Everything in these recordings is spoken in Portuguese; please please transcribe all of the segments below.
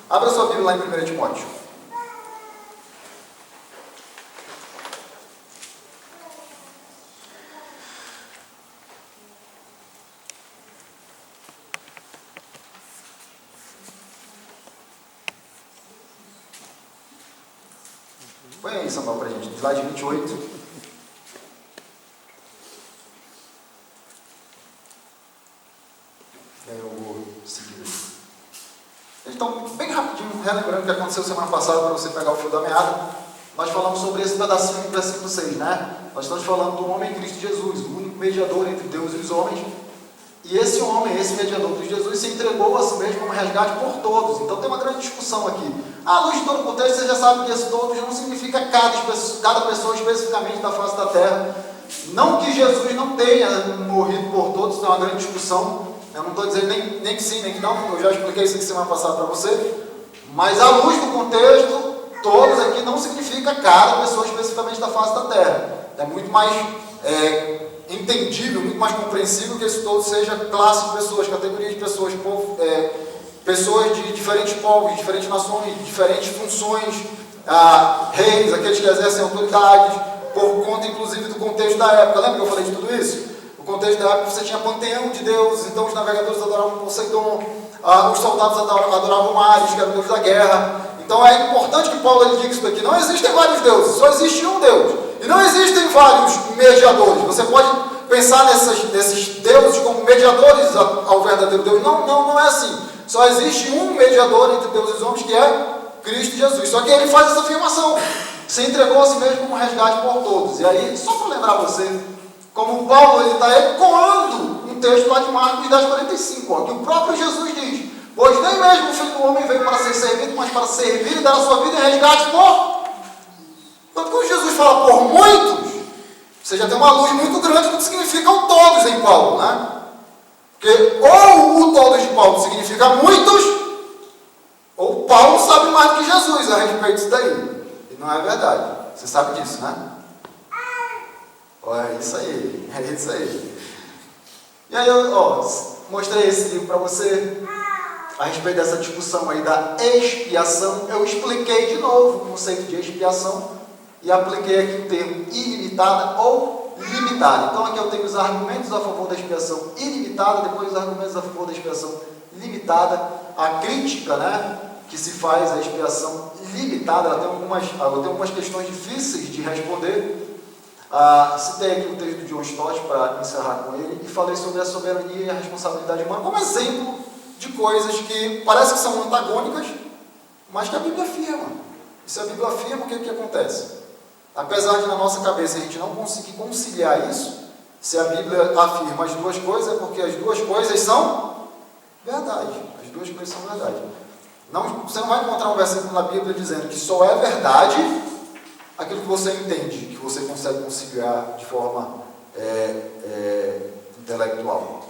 Abra sua Bíblia lá em 1 Timóteo. Põe aí, Samuel, pra gente, slide 28. Eu vou seguir aqui. Então, bem rapidinho, relembrando o que aconteceu semana passada, para você pegar o fio da meada, nós falamos sobre esse pedacinho do versículo 6, né? Nós estamos falando do homem Cristo Jesus, o único mediador entre Deus e os homens. E esse homem, esse mediador Cristo Jesus, se entregou a si mesmo como resgate por todos. Então tem uma grande discussão aqui. À luz de todo o contexto, você já sabe que esse todos não significa cada pessoa especificamente da face da terra. Não que Jesus não tenha morrido por todos, tem uma grande discussão. Eu não estou dizendo nem que sim, nem que não, eu já expliquei isso aqui semana passada para você. Mas à luz do contexto, todos aqui não significa cada pessoa especificamente da face da terra. É muito mais entendível, muito mais compreensível que esse todo seja classe de pessoas, categorias de pessoas, pessoas de diferentes povos, de diferentes nações, de diferentes funções, reis, aqueles que exercem autoridades, por conta inclusive do contexto da época. Lembra que eu falei de tudo isso? O contexto da época, você tinha panteão de deuses, então os navegadores adoravam Poseidon, os soldados adoravam Ares, que era o deus da guerra. Então é importante que Paulo ele diga isso daqui. Não existem vários deuses, só existe um Deus. E não existem vários mediadores. Você pode pensar nesses deuses como mediadores ao verdadeiro Deus. Não é assim. Só existe um mediador entre Deus e os homens, que é Cristo Jesus. Só que ele faz essa afirmação. Se entregou a si mesmo como resgate por todos. E aí, só para lembrar você, como Paulo está ecoando um texto lá de Marcos 10,45, que o próprio Jesus diz: pois nem mesmo o Filho do Homem veio para ser servido, mas para servir e dar a sua vida em resgate por... Então, quando Jesus fala por muitos, você já tem uma luz muito grande do que significam todos em Paulo, né? Porque ou o todos de Paulo significa muitos, ou Paulo sabe mais do que Jesus a respeito disso daí. E não é verdade. Você sabe disso, né? É isso aí, é isso aí. E aí eu mostrei esse livro para você a respeito dessa discussão aí da expiação. Eu expliquei de novo o conceito de expiação e apliquei aqui o termo ilimitada ou limitada. Então aqui eu tenho os argumentos a favor da expiação ilimitada, depois os argumentos a favor da expiação limitada, a crítica, né, que se faz à expiação limitada. Ela tem algumas questões difíceis de responder. Citei aqui o texto de John Stott para encerrar com ele e falei sobre a soberania e a responsabilidade humana como exemplo de coisas que parece que são antagônicas, mas que a Bíblia afirma. E se a Bíblia afirma, o que acontece? Apesar de na nossa cabeça a gente não conseguir conciliar isso, se a Bíblia afirma as duas coisas, é porque as duas coisas são verdade. As duas coisas são verdade. Você não vai encontrar um versículo na Bíblia dizendo que só é verdade aquilo que você entende, que você consegue conciliar de forma intelectual.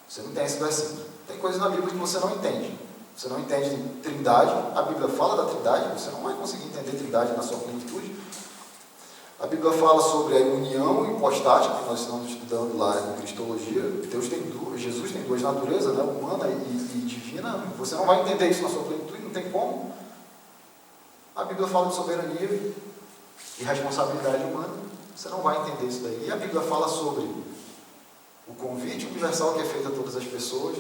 Você não tem esse versículo. Tem coisas na Bíblia que você não entende. Você não entende trindade, a Bíblia fala da trindade, você não vai conseguir entender trindade na sua plenitude. A Bíblia fala sobre a união hipostática, que nós estamos estudando lá em Cristologia. Jesus tem duas naturezas, né, humana e divina. Você não vai entender isso na sua plenitude, não tem como. A Bíblia fala de soberania e responsabilidade humana. Você não vai entender isso daí. E a Bíblia fala sobre o convite universal que é feito a todas as pessoas,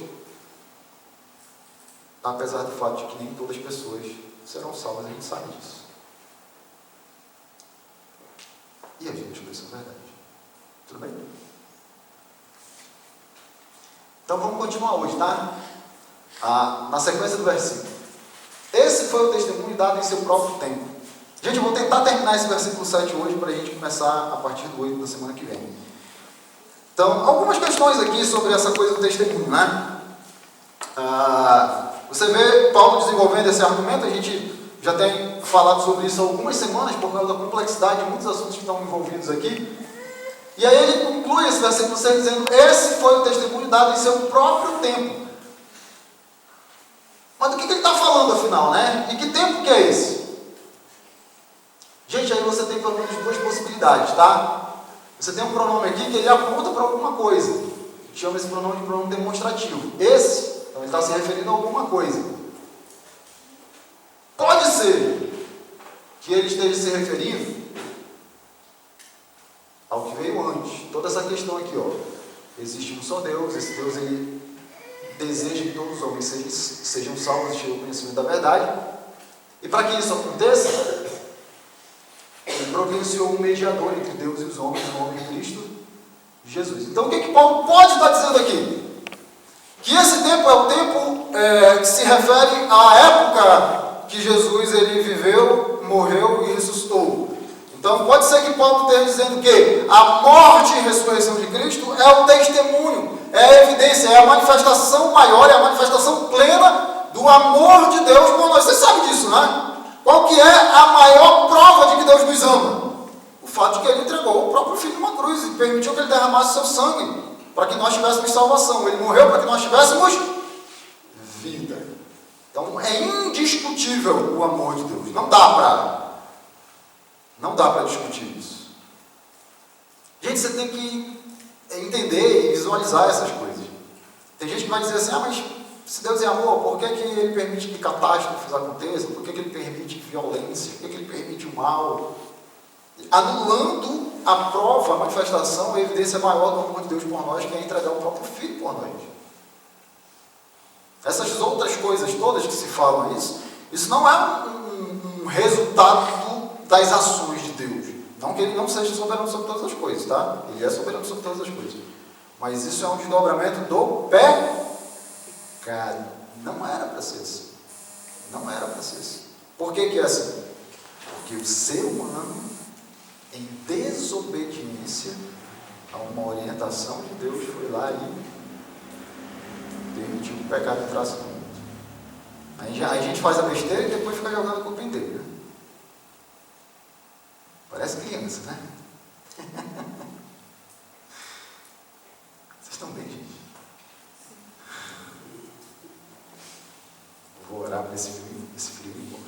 apesar do fato de que nem todas as pessoas serão salvas, a gente sabe disso. E a gente vê isso é verdade. Tudo bem? Então vamos continuar hoje, tá? Na sequência do versículo. Esse foi o testemunho dado em seu próprio tempo. Gente, eu vou tentar terminar esse versículo 7 hoje para a gente começar a partir do 8 da semana que vem. Então, algumas questões aqui sobre essa coisa do testemunho, né? Você vê Paulo desenvolvendo esse argumento, a gente já tem falado sobre isso há algumas semanas, por causa da complexidade de muitos assuntos que estão envolvidos aqui. E aí ele conclui esse versículo 6 dizendo: esse foi o testemunho dado em seu próprio tempo. Mas do que ele está falando afinal, né? E que tempo que é esse? Gente, aí você tem pelo menos duas possibilidades, tá? Você tem um pronome aqui que ele aponta para alguma coisa. A gente chama esse pronome de pronome demonstrativo. Esse, então ele está se referindo a alguma coisa. que ele esteja se referindo ao que veio antes. Toda essa questão aqui, ó. Existe um só Deus, esse Deus ele deseja que todos os homens sejam salvos e cheguem ao conhecimento da verdade. E para que isso aconteça, ele providenciou um mediador entre Deus e os homens, o nome de Cristo Jesus. Então o que Paulo pode estar dizendo aqui? Que esse tempo é o tempo que se refere à época que Jesus ele viveu, morreu e ressuscitou. Então pode ser que Paulo esteja dizendo que a morte e ressurreição de Cristo é o testemunho, é a evidência, é a manifestação maior, é a manifestação plena do amor de Deus por nós. Você sabe disso, né? Qual que é a maior prova de que Deus nos ama? O fato de que ele entregou o próprio Filho numa cruz e permitiu que ele derramasse seu sangue para que nós tivéssemos salvação. Ele morreu para que nós tivéssemos vida. Então é indiscutível o amor de Deus. Não dá para discutir isso. Gente, você tem que entender e visualizar essas coisas. Tem gente que vai dizer assim, mas se Deus é amor, por que ele permite que catástrofes aconteçam? Por que ele permite violência? Por que ele permite o mal? Anulando a prova, a manifestação, a evidência maior do amor de Deus por nós, que é entregar o próprio Filho por nós. Essas outras coisas todas que se falam isso não é um resultado das ações de Deus. Não que ele não seja soberano sobre todas as coisas, tá? Ele é soberano sobre todas as coisas. Mas isso é um desdobramento do pecado. Não era para ser assim. Não era para ser assim. Por que é assim? Porque o ser humano, em desobediência a uma orientação de Deus, foi lá e permitiu que o pecado entrasse no mundo. Aí a gente faz a besteira e depois fica jogando a culpa em Deus, né? Parece criança, né? Vocês estão bem, gente? Vou orar para esse frio ir embora.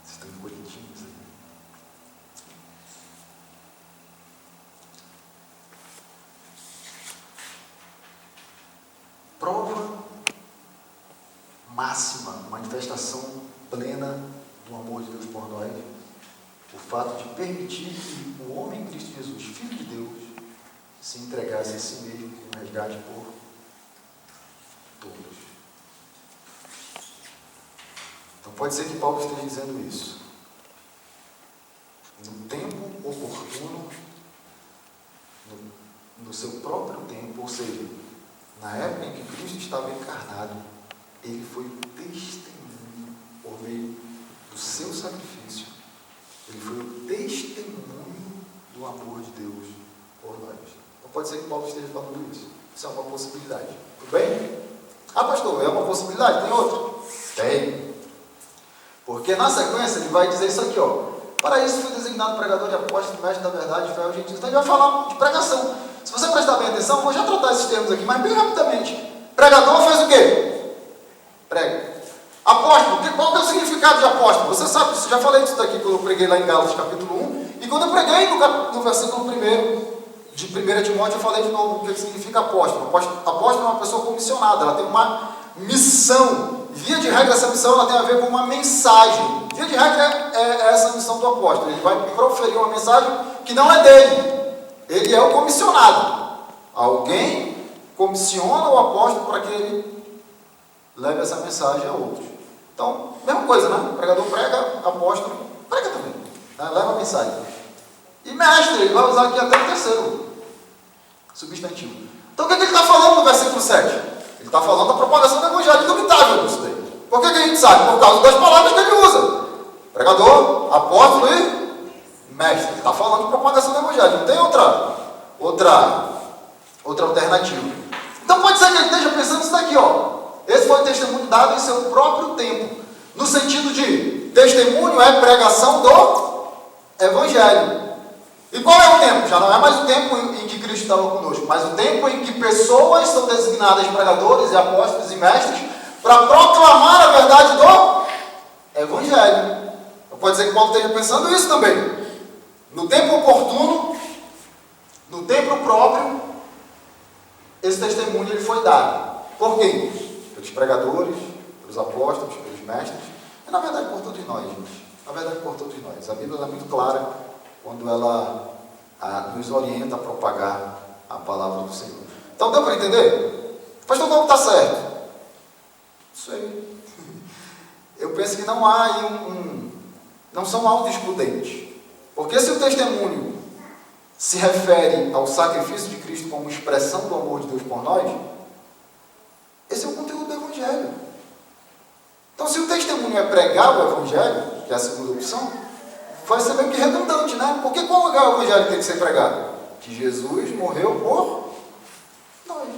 Vocês estão encolhidinhos aí. Prova máxima, manifestação plena do amor de Deus por nós, o fato de permitir que o homem em Cristo Jesus, Filho de Deus, se entregasse a si mesmo como resgate por todos. Então pode ser que Paulo esteja dizendo isso. No tempo oportuno, no seu próprio tempo, ou seja, na época em que Cristo estava encarnado, ele foi o testemunho por meio do seu sacrifício. Ele foi o testemunho do amor de Deus por nós. Então pode ser que Paulo esteja falando isso. Isso é uma possibilidade. Tudo bem? Ah, pastor, é uma possibilidade? Tem outra? Tem. Porque na sequência ele vai dizer isso aqui, ó. Para isso fui designado pregador de apóstolo, mestre da verdade, fé aos gentios. Então ele vai falar de pregação. Se você prestar bem atenção, vou já tratar esses termos aqui, mas bem rapidamente. Pregador faz o quê? Prega. Apóstolo, qual que é o significado de apóstolo? Você sabe disso, já falei disso daqui quando eu preguei lá em Gálatas capítulo 1. E quando eu preguei no versículo 1 de 1 Timóteo, eu falei de novo o que significa apóstolo. Apóstolo é uma pessoa comissionada, ela tem uma missão. Via de regra, essa missão ela tem a ver com uma mensagem. Via de regra é essa a missão do apóstolo. Ele vai proferir uma mensagem que não é dele. Ele é o comissionado. Alguém comissiona o apóstolo para que ele leve essa mensagem a outros. Então, mesma coisa, né? O pregador prega, apóstolo prega também. Né? Leva a mensagem. E mestre, ele vai usar aqui até o terceiro substantivo. Então, o que ele está falando no versículo 7? Ele está falando da propagação do evangelho indubitável nisso daí. Por que a gente sabe? Por causa das palavras que ele usa. Pregador, apóstolo e mestre. Ele está falando de propagação do evangelho. Não tem outra alternativa. Então, pode ser que ele esteja pensando nisso daqui, ó. Esse foi o testemunho dado em seu próprio tempo. No sentido de testemunho é pregação do evangelho. E qual é o tempo? Já não é mais o tempo em que Cristo estava conosco, mas o tempo em que pessoas são designadas pregadores e apóstolos e mestres para proclamar a verdade do evangelho. Então, pode ser que Paulo esteja pensando isso também. No tempo oportuno, no tempo próprio, esse testemunho ele foi dado. Por quem? Pelos pregadores, pelos apóstolos, pelos mestres, e na verdade por todos nós, gente. na verdade por todos nós. A Bíblia é muito clara quando ela nos orienta a propagar a palavra do Senhor. Então deu para entender? Pastor, como está certo? Não sei. Eu penso que não há aí não são autoexcludentes. Porque se o testemunho se refere ao sacrifício de Cristo como expressão do amor de Deus por nós, esse é o conteúdo do Evangelho. Então, se o testemunho é pregar o Evangelho, que é a segunda opção, vai ser meio que redundante, né? Porque qual lugar o Evangelho tem que ser pregado? Que Jesus morreu por nós.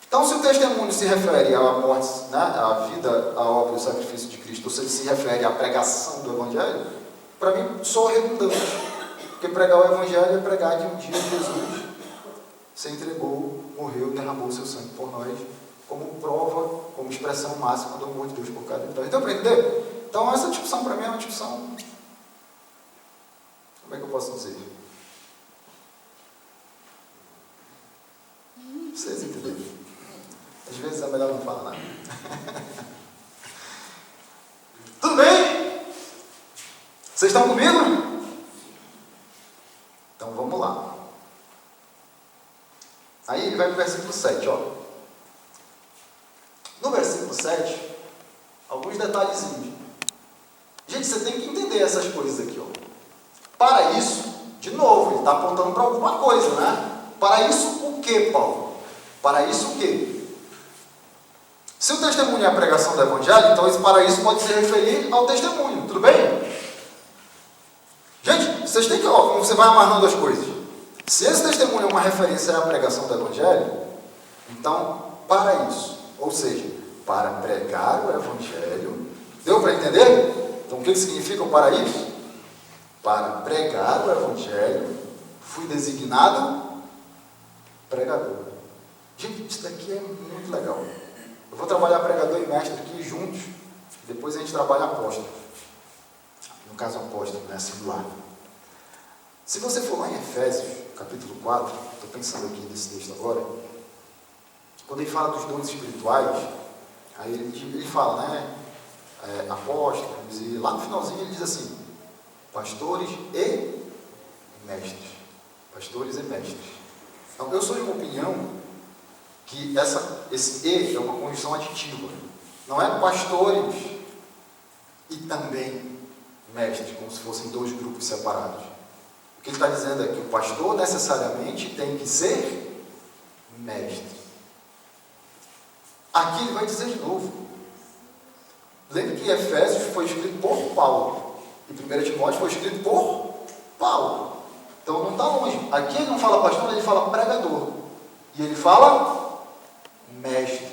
Então, se o testemunho se refere à morte, né, à vida, à obra e ao sacrifício de Cristo, ou se ele se refere à pregação do Evangelho, para mim, só redundante. Porque pregar o Evangelho é pregar que um dia Jesus se entregou, morreu, derramou o seu sangue por nós, como prova, como expressão máxima do amor de Deus por cada um de nós. Então, para entender? Então, essa discussão para mim é uma discussão, como é que eu posso dizer? Vocês entenderam? Às vezes é melhor não falar nada. Tudo bem? Vocês estão comigo? Então vamos lá. Aí ele vai para o versículo 7, ó. No versículo 7, alguns detalhezinhos. Gente, você tem que entender essas coisas aqui, ó. Para isso, de novo, ele está apontando para alguma coisa, né? Para isso o que, Paulo? Para isso o que? Se o testemunho é a pregação do Evangelho, então esse para isso pode se referir ao testemunho, tudo bem? Gente, vocês têm que, ó, como você vai amarrando as coisas. Se esse testemunho é uma referência à pregação do Evangelho, então, para isso, ou seja, para pregar o Evangelho, deu para entender? Então, o que significa o para isso? Para pregar o Evangelho, fui designado pregador. Gente, isso daqui é muito legal. Eu vou trabalhar pregador e mestre aqui juntos, depois a gente trabalha apóstolo. No caso, apóstolo, né? Singular. Se você for lá em Efésios, capítulo 4, estou pensando aqui nesse texto agora, quando ele fala dos dons espirituais, aí ele fala, né? Apóstolos, e lá no finalzinho ele diz assim, pastores e mestres. Pastores e mestres. Então, eu sou de uma opinião que esse E é uma conjunção aditiva. Não é pastores e também mestres, como se fossem dois grupos separados. O que ele está dizendo é que o pastor necessariamente tem que ser mestre. Aqui ele vai dizer de novo. Lembre que Efésios foi escrito por Paulo. E 1 Timóteo foi escrito por Paulo. Então não está longe. Aqui ele não fala pastor, ele fala pregador. E ele fala mestre.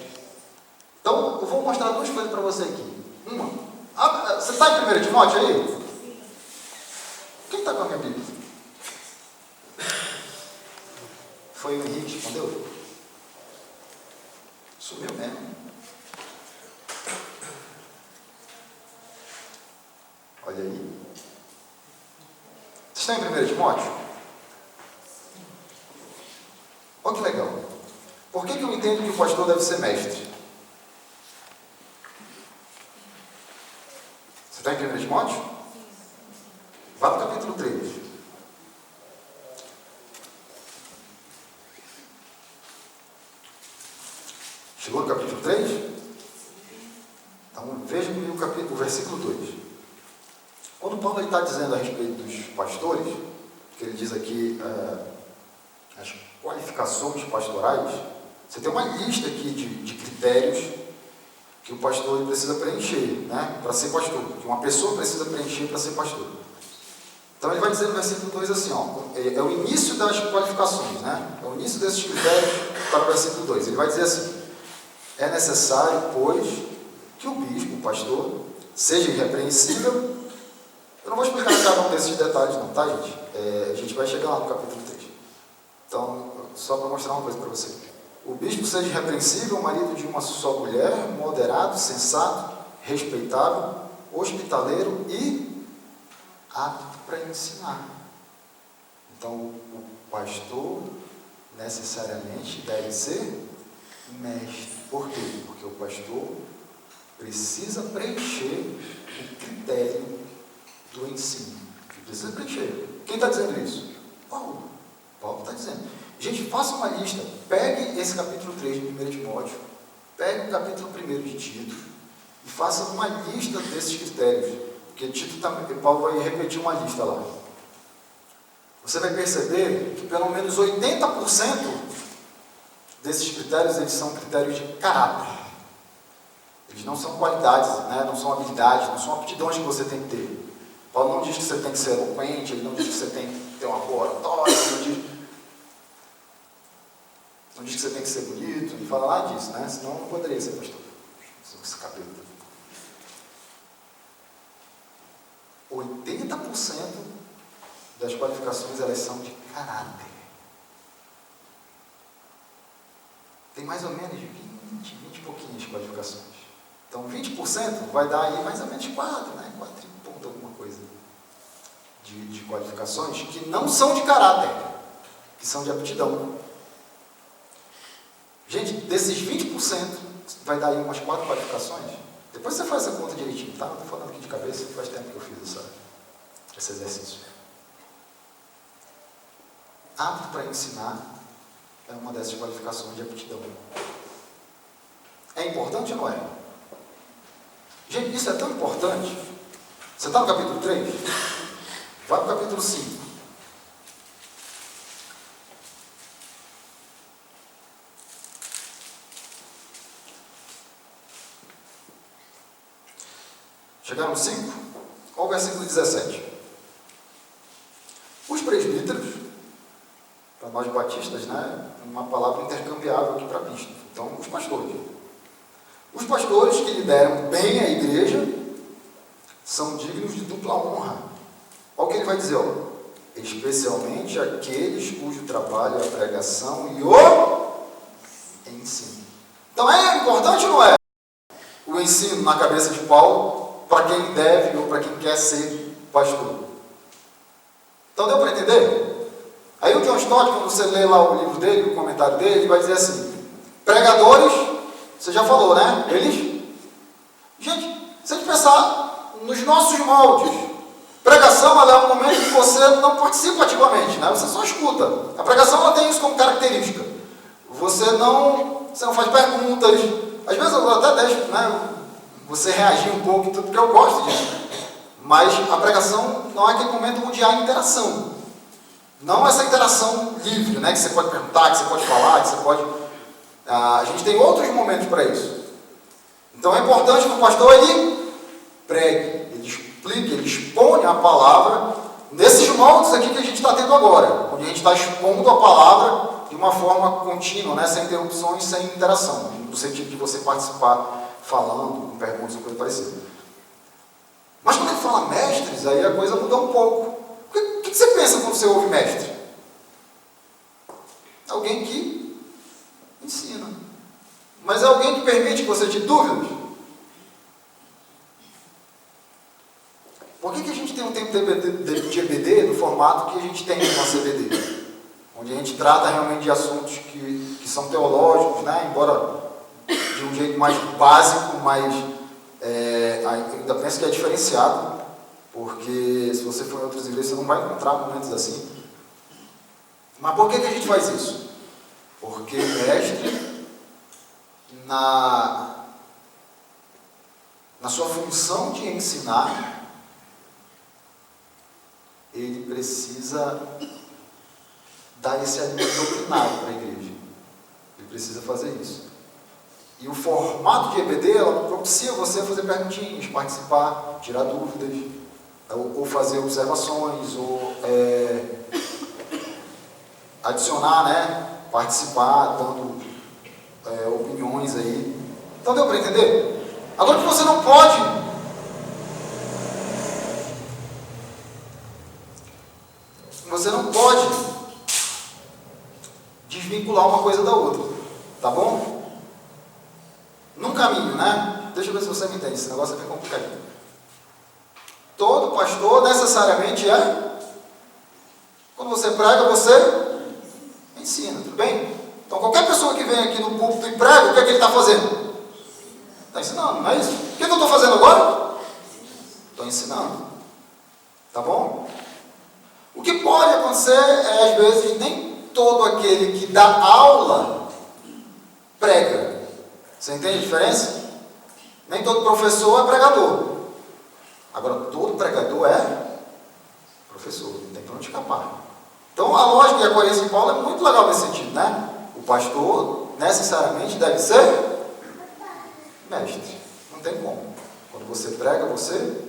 Então, eu vou mostrar duas coisas para você aqui. Uma, você está em 1 Timóteo aí? Quem está com a minha Bíblia? Foi o Henrique que respondeu? Sumiu mesmo. Olha aí. Vocês estão em 1 Timóteo? Olha que legal. Por que eu entendo que o pastor deve ser mestre? Você está em 1 Timóteo? Vá para o capítulo 3. Chegou no capítulo 3? Então veja comigo o versículo 2. Quando Paulo está dizendo a respeito dos pastores, que ele diz aqui as qualificações pastorais, você tem uma lista aqui de critérios que o pastor precisa preencher, né, para ser pastor, que uma pessoa precisa preencher para ser pastor. Então ele vai dizer no versículo 2 assim, ó, é o início das qualificações, né, é o início desses critérios, está no versículo 2. Ele vai dizer assim, é necessário, pois, que o bispo, o pastor, seja irrepreensível. Eu não vou explicar cada um desses detalhes não, tá, gente? A gente vai chegar lá no capítulo 3. Então, só para mostrar uma coisa para você. O bispo seja irrepreensível, marido de uma só mulher, moderado, sensato, respeitável, hospitaleiro e apto para ensinar. Então, o pastor necessariamente deve ser mestre. Por quê? Porque o pastor precisa preencher o critério do ensino, que precisa preencher. Quem está dizendo isso? Paulo. Paulo está dizendo. Gente, faça uma lista, pegue esse capítulo 3 de 1 Timóteo, pegue o capítulo 1 de Tito, e faça uma lista desses critérios, porque Paulo vai repetir uma lista lá. Você vai perceber que pelo menos 80% desses critérios, eles são critérios de caráter. Eles não são qualidades, né? Não são habilidades, não são aptidões que você tem que ter. Paulo não diz que você tem que ser eloquente, ele não diz que você tem que ter uma boa oratória, não diz que você tem que ser bonito, não fala nada disso, né? Senão não poderia ser pastor. Esse cabelo. 80% das qualificações, elas são de caráter. Tem mais ou menos 20 e pouquinhas qualificações. Então 20% vai dar aí mais ou menos 4, né? 4 ponto alguma coisa de qualificações que não são de caráter, que são de aptidão. Gente, desses 20% vai dar aí umas 4 qualificações. Depois você faz essa conta direitinho, tá? Não estou falando aqui de cabeça, faz tempo que eu fiz esse exercício. Apto para ensinar é uma dessas qualificações de aptidão. É importante ou não é? Gente, isso é tão importante. Você está no capítulo 3? Vai para o capítulo 5. Chegaram no 5? Olha o versículo 17. Os presbíteros, para nós batistas, né, uma palavra intercambiável aqui para bispo. Então, os pastores. Os pastores que lideram bem a igreja são dignos de dupla honra. Olha o que ele vai dizer, ó. Especialmente aqueles cujo trabalho é a pregação e o ensino. Então, é importante ou não é? O ensino na cabeça de Paulo para quem deve ou para quem quer ser pastor. Então deu para entender? Aí o John Stott, quando você lê lá o livro dele, o comentário dele, ele vai dizer assim, pregadores, você já falou, né? Eles, gente, se a gente pensar nos nossos moldes, pregação ela é um momento que você não participa ativamente, né? Você só escuta. A pregação ela tem isso como característica. Você não faz perguntas, às vezes eu até deixo, né, você reagir um pouco, tudo, porque eu gosto disso. Mas a pregação não é aquele momento onde há interação. Não essa interação livre, né, que você pode perguntar, que você pode falar, que você pode... a gente tem outros momentos para isso. Então é importante que o pastor ele pregue, ele explique, ele expõe a palavra nesses moldes aqui que a gente está tendo agora, onde a gente está expondo a palavra de uma forma contínua, né, sem interrupções, sem interação, no sentido de você participar falando, com perguntas ou coisa parecida. Mas quando ele fala mestres, aí a coisa muda um pouco. O que você pensa quando você ouve mestre? Alguém que ensina. Mas é alguém que permite que você tire dúvidas? Por que a gente tem um tempo de EBD no formato que a gente tem no nosso EBD? Onde a gente trata realmente de assuntos que são teológicos, né? Embora de um jeito mais básico, mas ainda penso que é diferenciado, porque se você for em outras igrejas, você não vai encontrar momentos assim. Mas por que a gente faz isso? Porque o mestre, na sua função de ensinar, ele precisa dar esse alimento doutrinário para a igreja. Ele precisa fazer isso. E o formato de EBD, ela propicia você fazer perguntinhas, participar, tirar dúvidas, ou fazer observações, ou adicionar, né? Participar, dando opiniões aí. Então deu para entender? Agora que você não pode desvincular uma coisa da outra, tá bom? Num caminho, né? Deixa eu ver se você me entende, esse negócio é bem complicadinho. Todo pastor necessariamente quando você prega, você ensina, tudo bem? Então qualquer pessoa que vem aqui no púlpito e prega, o que é que ele está fazendo? Está ensinando, não é isso? O que eu estou fazendo agora? Estou ensinando. Tá bom? O que pode acontecer é, às vezes, nem todo aquele que dá aula prega. Você entende a diferença? Nem todo professor é pregador. Agora, todo pregador é professor, não tem para onde escapar. Então, a lógica e a coerência de Paulo é muito legal nesse sentido, né? O pastor, necessariamente, deve ser mestre. Não tem como. Quando você prega, você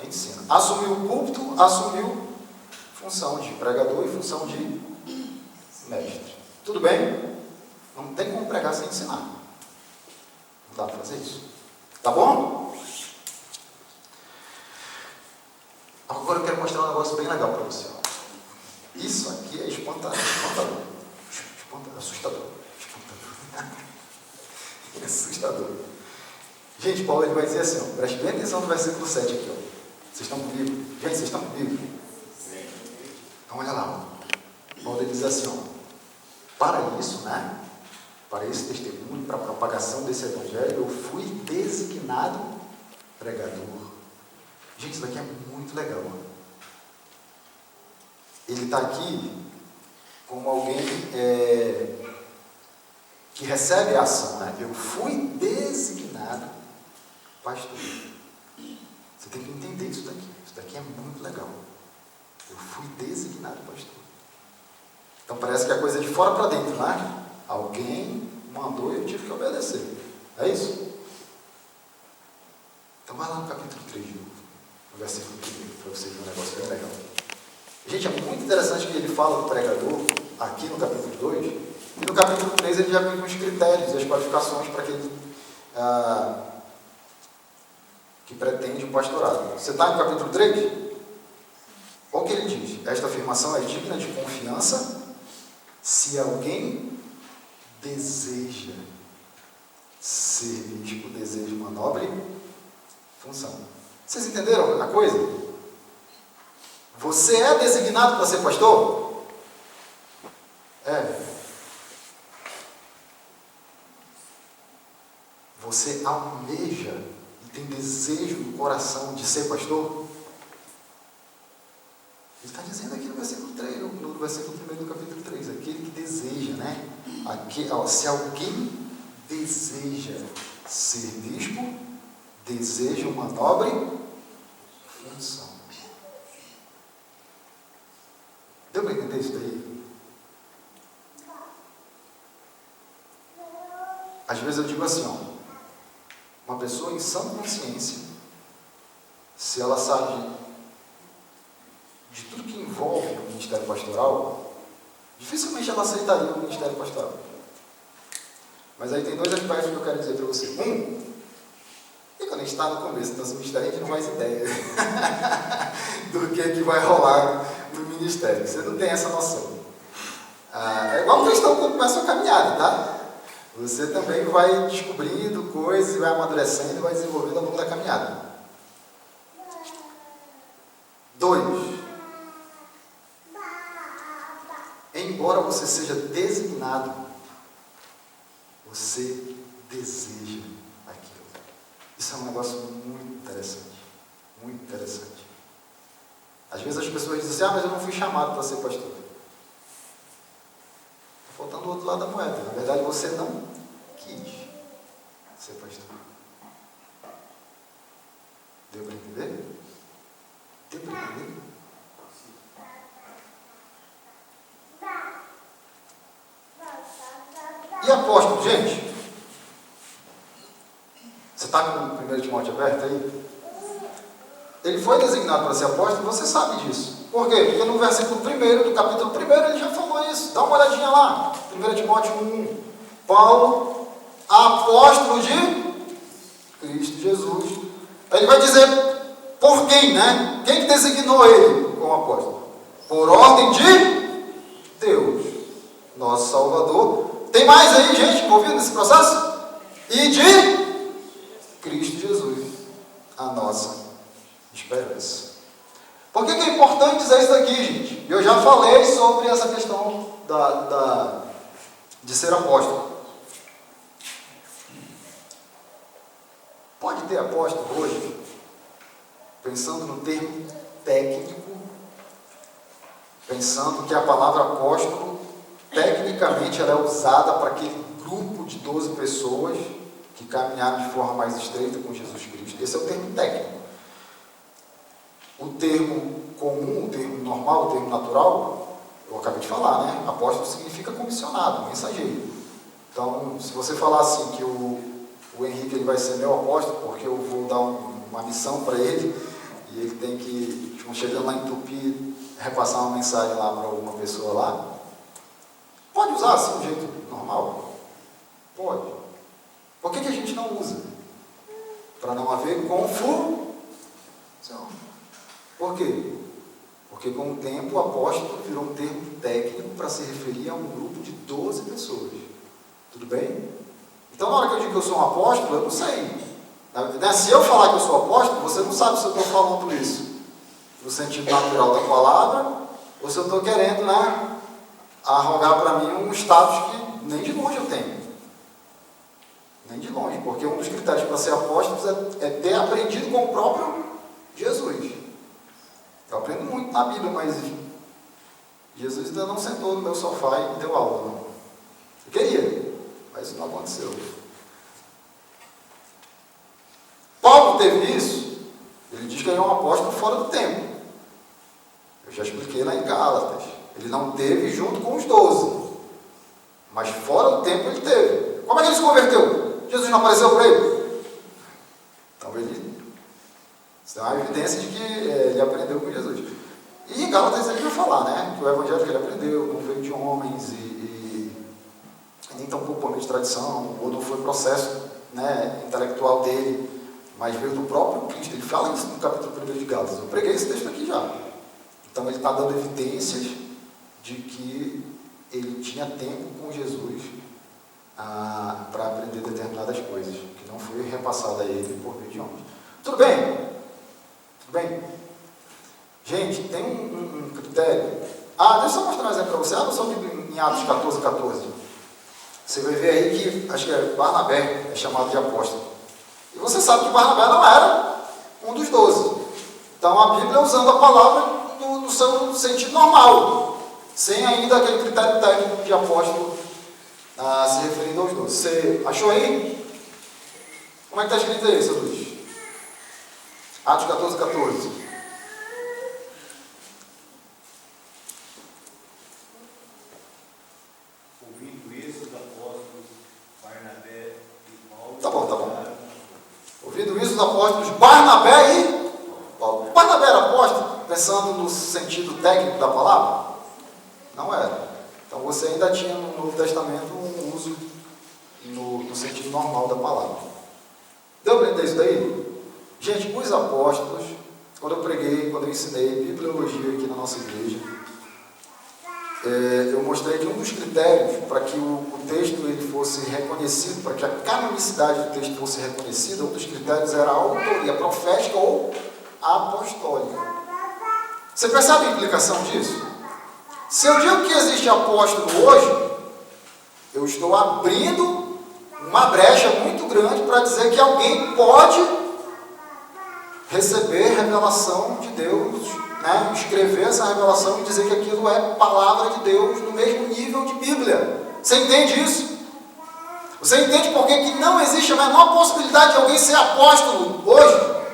ensina. Assumiu o púlpito, assumiu função de pregador e função de mestre. Tudo bem? Não tem como pregar sem ensinar. Não dá para fazer isso. Tá bom? Agora eu quero mostrar um negócio bem legal para você. Isso aqui é espantador. Assustador. É assustador. Gente, Paulo ele vai dizer assim, ó, preste bem atenção no versículo 7 aqui. Ó. Vocês estão comigo? Gente, vocês estão comigo? Então olha lá. Ó. Paulo ele diz assim, ó, para isso, né? Para esse testemunho, para a propagação desse evangelho, eu fui designado pregador. Gente, isso daqui é muito legal. Ele está aqui como alguém que recebe a ação, né? Eu fui designado pastor. Você tem que entender isso daqui. Isso daqui é muito legal. Eu fui designado pastor. Então parece que a coisa é de fora para dentro, né? Alguém mandou e eu tive que obedecer. É isso? Então vai lá no capítulo 3 de novo. No versículo 1, para vocês verem um negócio bem legal. Gente, é muito interessante que ele fala do pregador, aqui no capítulo 2, e no capítulo 3 ele já vem com os critérios e as qualificações para aquele que pretende o pastorado. Você está no capítulo 3? Olha o que ele diz. Esta afirmação é digna de confiança se alguém deseja ser bispo, deseja uma nobre função. Vocês entenderam a coisa? Você é designado para ser pastor? É. Você almeja e tem desejo no coração de ser pastor? Ele está dizendo aqui no versículo 3, no versículo 1 do capítulo 3, aquele que deseja, né? Se alguém deseja ser bispo, deseja uma nobre função. Deu para entender isso daí? Às vezes eu digo assim, ó, uma pessoa em sã consciência, se ela sabe de tudo que envolve o ministério pastoral, dificilmente ela aceitaria o ministério pastoral. Mas aí tem dois aspectos que eu quero dizer para você. E quando a gente está no começo do nosso ministério, a gente não faz ideia do que vai rolar no ministério. Você não tem essa noção. É igual um cristão quando começa a caminhada, tá? Você também vai descobrindo coisas, vai amadurecendo e vai desenvolvendo ao longo da caminhada. 2. Embora você seja designado, você deseja aquilo. Isso é um negócio muito interessante. Muito interessante. Às vezes as pessoas dizem assim, mas eu não fui chamado para ser pastor. Está faltando o outro lado da moeda. Na verdade, você não quis ser pastor. Deu para entender? Deu para entender? E apóstolo, gente? Você está com o 1 Timóteo aberto aí? Ele foi designado para ser apóstolo, você sabe disso. Por quê? Porque no versículo 1 do capítulo 1 ele já falou isso. Dá uma olhadinha lá. 1 Timóteo 1. Paulo, apóstolo de Cristo Jesus. Ele vai dizer por quem, né? Quem que designou ele como apóstolo? Por ordem de Deus, nosso Salvador. Tem mais aí, gente, envolvida nesse processo? E de Cristo Jesus, a nossa esperança. Por que é importante dizer isso daqui, gente? Eu já falei sobre essa questão de ser apóstolo. Pode ter apóstolo hoje, pensando no termo técnico, pensando que a palavra apóstolo, tecnicamente, ela é usada para aquele grupo de 12 pessoas que caminharam de forma mais estreita com Jesus Cristo. Esse é o termo técnico. O termo comum, o termo normal, o termo natural, eu acabei de falar, né? Apóstolo significa comissionado, mensageiro. Então, se você falar assim que o Henrique ele vai ser meu apóstolo, porque eu vou dar uma missão para ele, e ele tem que, chegando lá em Tupi, repassar uma mensagem lá para alguma pessoa lá, pode usar assim, de jeito normal? Pode. Por que a gente não usa? Para não haver confusão. Por quê? Porque com o tempo o apóstolo virou um termo técnico para se referir a um grupo de 12 pessoas. Tudo bem? Então, na hora que eu digo que eu sou um apóstolo, eu não sei. Se eu falar que eu sou apóstolo, você não sabe se eu estou falando isso no sentido natural da palavra, ou se eu estou querendo, né, arrogar para mim um status que nem de longe eu tenho. Nem de longe, porque um dos critérios para ser apóstolo é ter aprendido com o próprio Jesus. Eu aprendo muito na Bíblia, mas Jesus ainda não sentou no meu sofá e deu aula, não. Eu queria, mas isso não aconteceu. Paulo teve isso, ele diz que ele é um apóstolo fora do tempo. Eu já expliquei lá em Gálatas. Ele não teve junto com os 12, mas fora do tempo ele teve. Como é que ele se converteu? Jesus não apareceu para ele? Então isso é uma evidência de que ele aprendeu com Jesus. E em Gálatas ele vai falar, né, que o evangelho que ele aprendeu não veio de homens e nem tampouco por meio de tradição, ou não foi processo, né, intelectual dele, mas veio do próprio Cristo. Ele fala isso no capítulo 1 de Gálatas. Eu preguei esse texto aqui já. Então ele está dando evidências de que ele tinha tempo com Jesus para aprender determinadas coisas, que não foi repassada a ele por meio de homens. Tudo bem? Tudo bem? Gente, tem um critério. Deixa eu só mostrar um exemplo para você. Abre sua Bíblia em Atos 14, 14. Você vai ver aí que, acho que Barnabé é chamado de apóstolo. E você sabe que Barnabé não era um dos 12. Então a Bíblia usando a palavra no seu sentido normal, sem ainda aquele critério técnico de apóstolo se referindo aos 12. Você achou aí? Como é que está escrito aí, seu Luiz? Atos 14, 14. Ouvindo isso, os apóstolos Barnabé e Paulo. Tá bom. Ouvindo isso, os apóstolos Barnabé e Paulo. Barnabé era apóstolo, pensando no sentido técnico da palavra? Não era. Então você ainda tinha no Novo Testamento um uso no sentido normal da palavra. Deu para entender isso daí? Gente, os apóstolos, quando eu preguei, quando eu ensinei bibliologia aqui na nossa igreja, eu mostrei que um dos critérios para que o texto ele fosse reconhecido, para que a canonicidade do texto fosse reconhecida, um dos critérios era a autoria profética ou apostólica. Você percebe a implicação disso? Se eu digo que existe apóstolo hoje, eu estou abrindo uma brecha muito grande para dizer que alguém pode receber revelação de Deus, né? Escrever essa revelação e dizer que aquilo é palavra de Deus no mesmo nível de Bíblia. Você entende isso? Você entende por que não existe a menor possibilidade de alguém ser apóstolo hoje?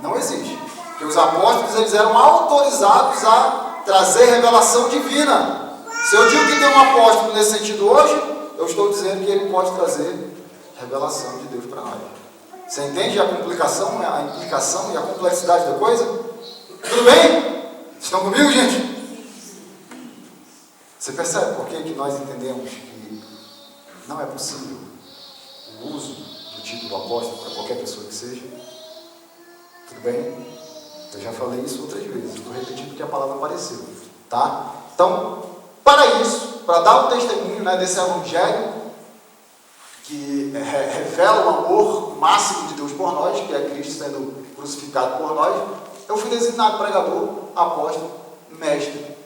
Não existe. Porque os apóstolos eles eram autorizados a trazer revelação divina. Se eu digo que tem um apóstolo nesse sentido hoje, eu estou dizendo que ele pode trazer revelação de Deus para nós. Você entende a complicação, a implicação e a complexidade da coisa? Tudo bem? Estão comigo, gente? Você percebe por que nós entendemos que não é possível o uso do título apóstolo para qualquer pessoa que seja? Tudo bem? Eu já falei isso outras vezes, estou repetindo porque a palavra apareceu, tá? Então, para isso, para dar o testemunho, né, desse evangelho que revela o amor máximo de Deus por nós, que é Cristo sendo crucificado por nós, eu fui designado pregador, apóstolo, mestre.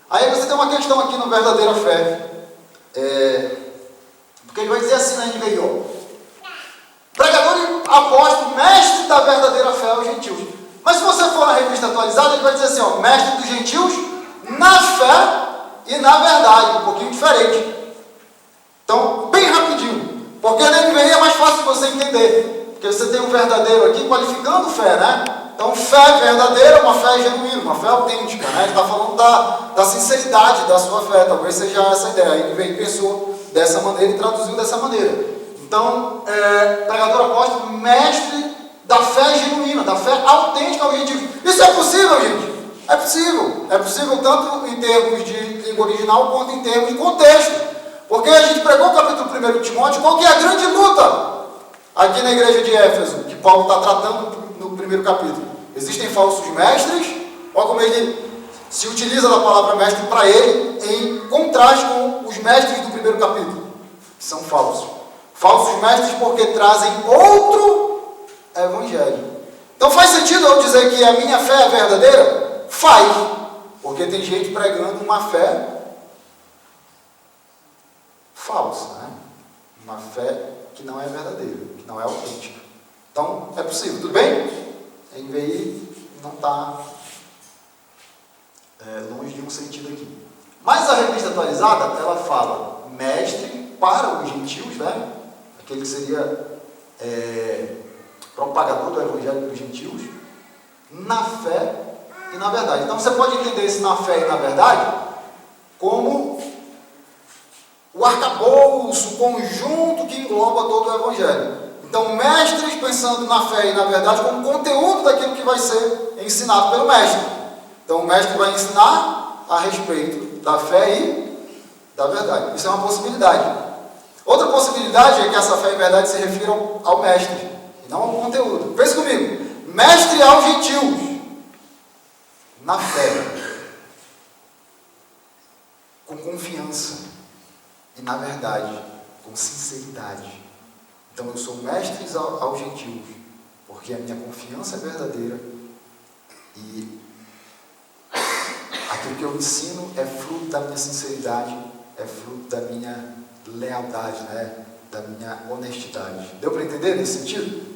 Aí você tem uma questão aqui no Verdadeira Fé, porque ele vai dizer assim na NVI, ó, pregador e apóstolo, mestre da verdadeira fé aos gentios. Mas se você for na revista atualizada, ele vai dizer assim, ó, mestre dos gentios na fé e na verdade, um pouquinho diferente. Então, bem rapidinho, porque na NVI é mais fácil você entender, porque você tem um verdadeiro aqui qualificando fé, né? Então, fé verdadeira, uma fé genuína, uma fé autêntica, né? Ele está falando da sinceridade da sua fé, talvez seja essa a ideia. Aí ele pensou dessa maneira e traduziu dessa maneira. Então, pregador apóstolo, mestre da fé genuína, da fé autêntica ao gentio. Isso é possível, gente? É possível. É possível tanto em termos de língua original quanto em termos de contexto. Porque a gente pregou o capítulo 1 de Timóteo, qual que é a grande luta aqui na igreja de Éfeso, que Paulo está tratando no primeiro capítulo? Existem falsos mestres, olha como ele se utiliza da palavra mestre para ele, em contraste com os mestres do primeiro capítulo, que são falsos. Falsos mestres porque trazem outro evangelho. Então faz sentido eu dizer que a minha fé é verdadeira? Faz, porque tem gente pregando uma fé falsa, né? Uma fé que não é verdadeira, que não é autêntica. Então, é possível, tudo bem? A NVI não está longe de um sentido aqui. Mas a revista atualizada, ela fala mestre para os gentios, né? Aquele que seria propagador do evangelho para os gentios, na fé e na verdade. Então, você pode entender esse na fé e na verdade como o arcabouço, o conjunto que engloba todo o evangelho. Então, mestres pensando na fé e na verdade como conteúdo daquilo que vai ser ensinado pelo mestre. Então, o mestre vai ensinar a respeito da fé e da verdade. Isso é uma possibilidade. Outra possibilidade é que essa fé e verdade se refiram ao mestre, e não ao conteúdo. Pense comigo. Mestre aos gentios, na fé, com confiança, e na verdade, com sinceridade. Então eu sou mestre aos gentios, porque a minha confiança é verdadeira e aquilo que eu ensino é fruto da minha sinceridade, é fruto da minha lealdade, né? Da minha honestidade. Deu para entender nesse sentido?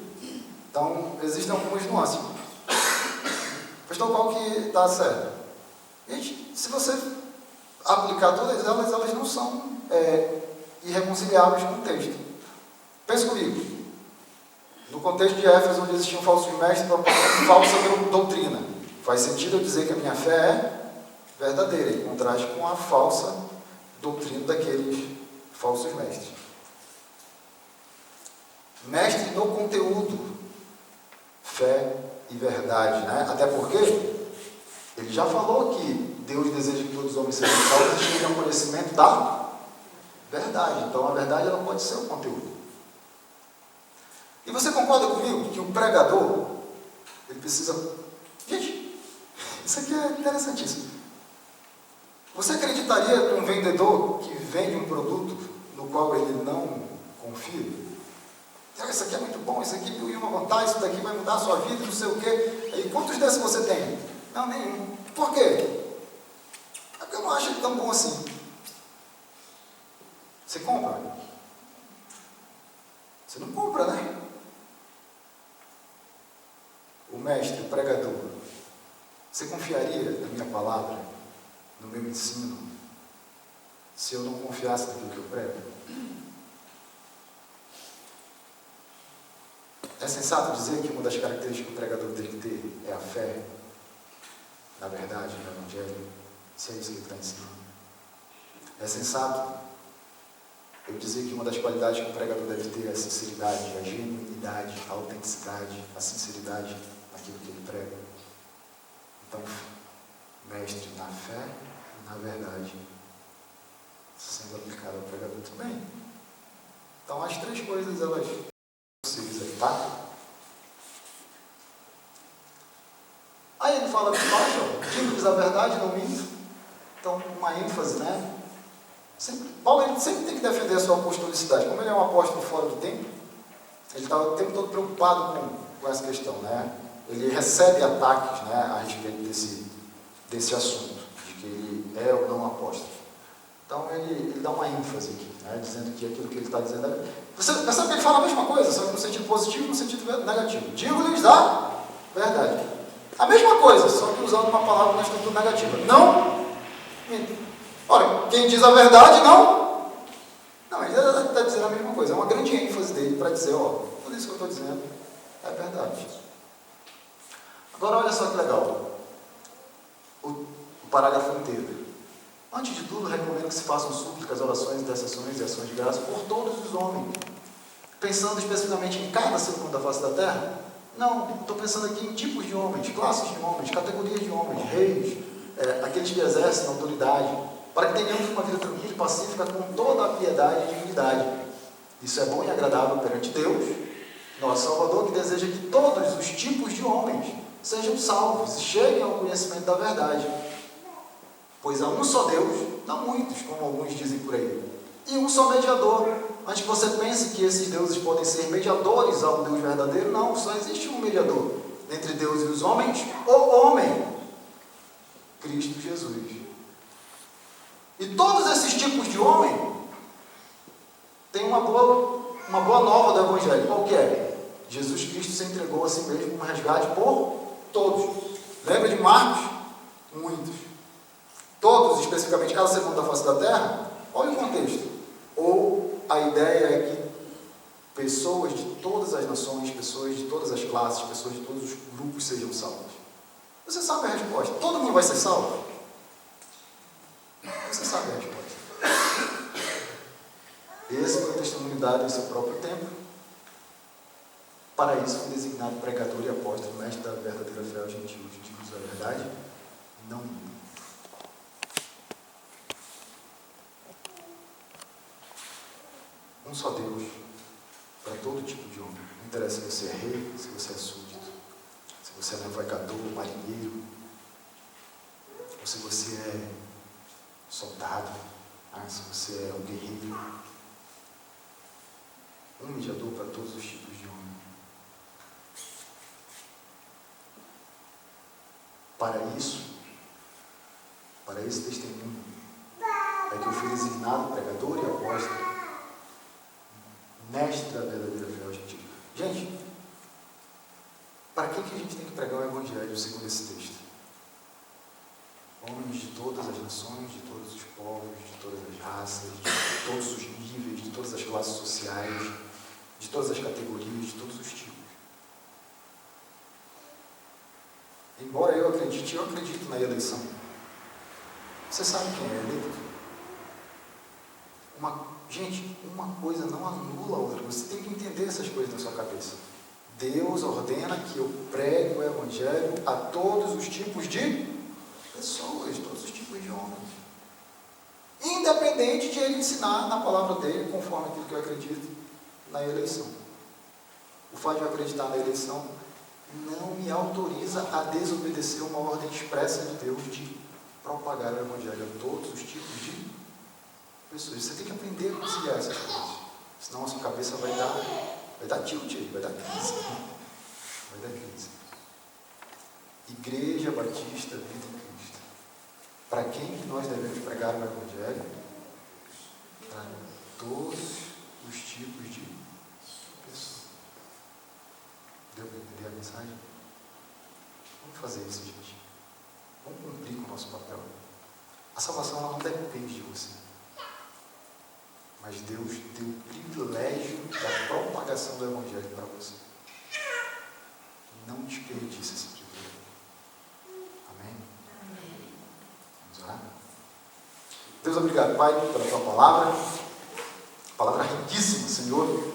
Então existem algumas nuances. Pastor, qual que está certo? Gente, se você aplicar todas elas, elas não são irreconciliáveis com o texto. Pense comigo. No contexto de Éfeso, onde existiam falsos mestres para falsa doutrina, faz sentido eu dizer que a minha fé é verdadeira, em contraste com a falsa doutrina daqueles falsos mestres. Mestre no conteúdo, fé e verdade, né? Até porque ele já falou que Deus deseja que todos os homens sejam salvos e cheguem ao conhecimento da verdade. Então a verdade ela pode ser o conteúdo. E você concorda comigo que o pregador, ele precisa... Gente, isso aqui é interessantíssimo. Você acreditaria que um vendedor que vende um produto no qual ele não confia? Isso aqui é muito bom, isso aqui tem uma vantagem, isso daqui vai mudar a sua vida, não sei o quê. E quantos desses você tem? Não, nenhum. Por quê? É porque eu não acho ele tão bom assim. Você compra? Você não compra, né? O mestre, o pregador, você confiaria na minha palavra, no meu ensino, se eu não confiasse naquilo que eu prego? É sensato dizer que uma das características que o pregador tem que ter é a fé, na verdade, no Evangelho, se é isso que ele está ensinando. É sensato eu dizer que uma das qualidades que o pregador deve ter é a sinceridade, a genuinidade, a autenticidade, a sinceridade naquilo que ele prega. Então, mestre na fé e na verdade, sendo aplicado ao pregador também. Então, as três coisas, elas possíveis aí, tá? Aí ele fala aqui embaixo, digo-lhes a verdade, não minto. Então, uma ênfase, né? Paulo ele sempre tem que defender a sua apostolicidade. Como ele é um apóstolo fora do tempo, ele está o tempo todo preocupado com essa questão, né? Ele recebe ataques, né, a respeito desse assunto, de que ele é ou não apóstolo. Então ele dá uma ênfase aqui, né, dizendo que aquilo que ele está dizendo é... Você percebe que ele fala a mesma coisa, só que no sentido positivo e no sentido negativo. Digo-lhes a verdade. A mesma coisa, só que usando uma palavra na estrutura negativa. Não Ora, quem diz a verdade, não. Não, ele está dizendo a mesma coisa. É uma grande ênfase dele para dizer, ó, tudo isso que eu estou dizendo é verdade. Agora, olha só que legal. O parágrafo inteiro. Antes de tudo, recomendo que se façam súplicas, orações, intercessões e ações de graça por todos os homens. Pensando especificamente em cada ser humano da face da terra? Não, estou pensando aqui em tipos de homens, classes de homens, categorias de homens, reis, aqueles que exercem autoridade, para que tenhamos uma vida tranquila e pacífica com toda a piedade e dignidade. Isso é bom e agradável perante Deus, nosso Salvador, que deseja que todos os tipos de homens sejam salvos e cheguem ao conhecimento da verdade. Pois há um só Deus, não muitos, como alguns dizem por aí, e um só mediador. Antes que você pense que esses deuses podem ser mediadores ao Deus verdadeiro, não, só existe um mediador entre Deus e os homens, o homem, Cristo Jesus. E todos esses tipos de homem têm uma boa nova do Evangelho. Qual que é? Jesus Cristo se entregou a si mesmo como resgate por todos. Lembra de Marcos? Muitos. Todos, especificamente cada ser humano da face da terra? Olha o contexto. Ou a ideia é que pessoas de todas as nações, pessoas de todas as classes, pessoas de todos os grupos sejam salvas. Você sabe a resposta. Todo mundo vai ser salvo? Você sabe a resposta. Esse foi o testemunho dado em seu próprio tempo. Para isso foi designado pregador e apóstolo, mestre da verdadeira fé aos gentios, dignos da verdade, não mintam. Um só Deus para todo tipo de homem. Não interessa se você é rei, se você é súdito, se você é navegador, marinheiro, ou se você é soldado, se você é um guerreiro. Um mediador para todos os tipos de homem. Para esse testemunho, é que eu fui designado pregador e apóstolo, mestre da verdadeira fé aos gentios. Gente, para que a gente tem que pregar o Evangelho segundo esse texto? Homens de todas as nações, de todos os povos, de todas as raças, de todos os níveis, de todas as classes sociais, de todas as categorias, de todos os tipos. Embora eu acredito na eleição. Você sabe quem é eleito? Gente, uma coisa não anula a outra. Você tem que entender essas coisas na sua cabeça. Deus ordena que eu pregue o Evangelho a todos os tipos de pessoas, todos os tipos de homens. Independente de ele ensinar na palavra dele, conforme aquilo que eu acredito na eleição. O fato de eu acreditar na eleição não me autoriza a desobedecer uma ordem expressa de Deus de propagar o Evangelho a todos os tipos de pessoas. Você tem que aprender a conciliar essas coisas. Senão a sua cabeça vai dar tilt aí, vai dar crise. Vai dar crise. Igreja Batista Vida em Cristo. Para quem que nós devemos pregar o Evangelho? Para todos os tipos de pessoas. Deu para entender a mensagem? Vamos fazer isso, gente. Vamos cumprir com o nosso papel. A salvação ela não depende de você. Mas Deus deu o privilégio da propagação do Evangelho para você. Não desperdice esse privilégio. Amém? Vamos orar? Deus, obrigado, Pai, pela tua palavra. Palavra riquíssima, Senhor.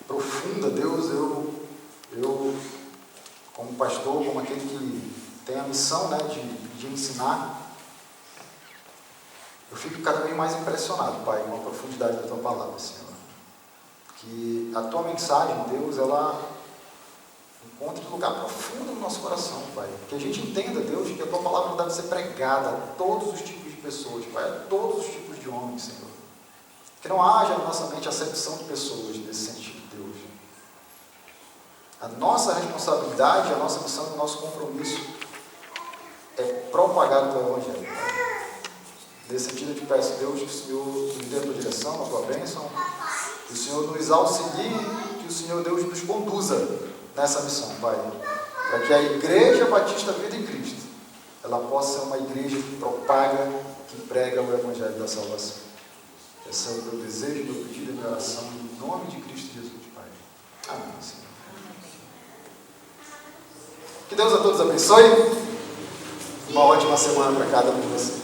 Profunda, Deus. Eu como pastor, como aquele que tem a missão, né, de ensinar, eu fico cada vez mais impressionado, Pai, com a profundidade da tua palavra, Senhor. Que a tua mensagem, Deus, ela encontre lugar profundo no nosso coração, Pai. Que a gente entenda, Deus, que a tua palavra deve ser pregada a todos os tipos de pessoas, Pai, a todos os tipos de homens, Senhor. Que não haja na nossa mente acepção de pessoas nesse sentido, Deus. A nossa responsabilidade, a nossa missão, o nosso compromisso é propagar o teu Evangelho, Pai. Nesse sentido, eu te peço, Deus, que o Senhor nos dê a tua direção, a tua bênção, que o Senhor nos auxilie, que o Senhor, Deus, nos conduza nessa missão, Pai. Para que a Igreja Batista Vida em Cristo ela possa ser uma igreja que propaga, que prega o Evangelho da salvação. Esse é o meu desejo, meu pedido e minha oração, em nome de Cristo Jesus, Pai. Amém, Senhor. Que Deus a todos abençoe. Uma ótima semana para cada um de vocês.